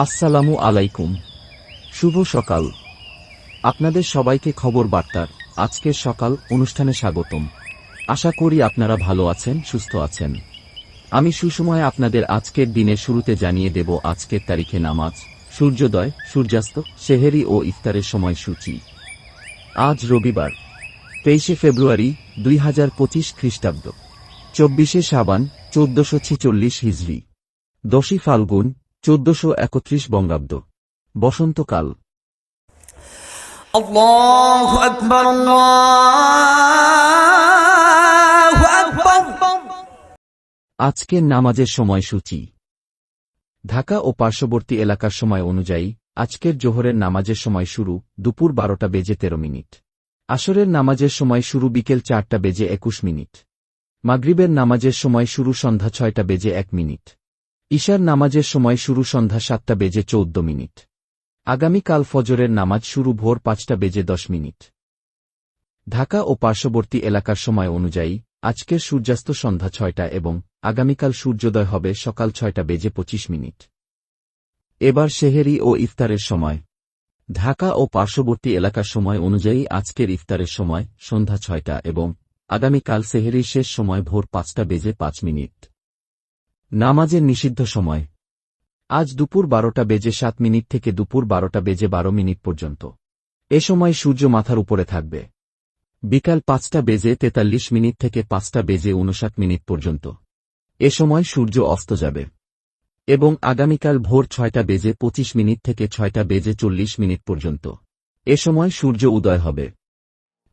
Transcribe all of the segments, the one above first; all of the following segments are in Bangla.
আসসালামু আলাইকুম। শুভ সকাল। আপনাদের সবাইকে খবর বার্তার আজকের সকাল অনুষ্ঠানে স্বাগতম। আশা করি আপনারা ভালো আছেন, সুস্থ আছেন। আমি সুসময়ে আপনাদের আজকের দিনের শুরুতে জানিয়ে দেব আজকের তারিখে নামাজ, সূর্যোদয়, সূর্যাস্ত, সেহেরি ও ইফতারের সময়সূচি। আজ রবিবার 23 ফেব্রুয়ারি 2025 খ্রিস্টাব্দ, 24 শাবান 1446 হিজরি, 10 ফাল্গুন 1431 বঙ্গাব্দ, বসন্তকাল। আল্লাহু আকবার, আল্লাহু আকবার। আজকের নামাজের সময়সূচি। ঢাকা ও পার্শ্ববর্তী এলাকার সময় অনুযায়ী আজকের জোহরের নামাজের সময় শুরু দুপুর 12টা বেজে 13 মিনিট। আসরের নামাজের সময় শুরু বিকেল 4টা বেজে 21 মিনিট। মাগরিবের নামাজের সময় শুরু সন্ধ্যা 6টা বেজে 1 মিনিট। ঈশার নামাজের সময় শুরু সন্ধ্যা 7টা বেজে 14 মিনিট। আগামীকাল ফজরের নামাজ শুরু ভোর 5টা বেজে 10 মিনিট। ঢাকা ও পার্শ্ববর্তী এলাকার সময় অনুযায়ী আজকের সূর্যাস্ত সন্ধ্যা 6টা এবং আগামীকাল সূর্যোদয় হবে সকাল 6টা বেজে 25 মিনিট। এবার সেহেরি ও ইফতারের সময়। ঢাকা ও পার্শ্ববর্তী এলাকার সময় অনুযায়ী আজকের ইফতারের সময় সন্ধ্যা 6টা এবং আগামীকাল সেহেরির শেষ সময় ভোর 5টা বেজে 5 মিনিট। নামাজের নিষিদ্ধ সময়। আজ দুপুর 12টা বেজে 7 মিনিট থেকে দুপুর 12টা বেজে 12 মিনিট পর্যন্ত। এ সময় সূর্য মাথার উপরে থাকবে। বিকাল 5টা বেজে 43 মিনিট থেকে 5টা বেজে 59 মিনিট পর্যন্ত। এ সময় সূর্য অস্ত যাবে। এবং আগামীকাল ভোর 6টা বেজে 25 মিনিট থেকে 6টা বেজে 40 মিনিট পর্যন্ত। এ সময় সূর্য উদয় হবে।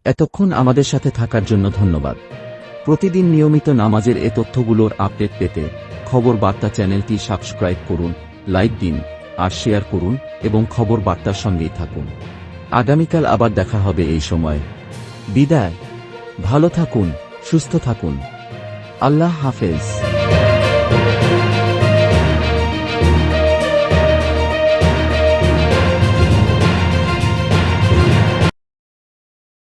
এতক্ষণ আমাদের সাথে থাকার জন্য ধন্যবাদ। প্রতিদিন নিয়মিত নামাজের এ তথ্যগুলোর আপডেট পেতে খবর বার্তা চ্যানেলটি সাবস্ক্রাইব করুন, লাইক দিন আর শেয়ার করুন এবং খবর বার্তার সঙ্গেই থাকুন। আগামীকাল আবার দেখা হবে এই সময়। বিদায়। ভালো থাকুন, সুস্থ থাকুন। আল্লাহ হাফেজ।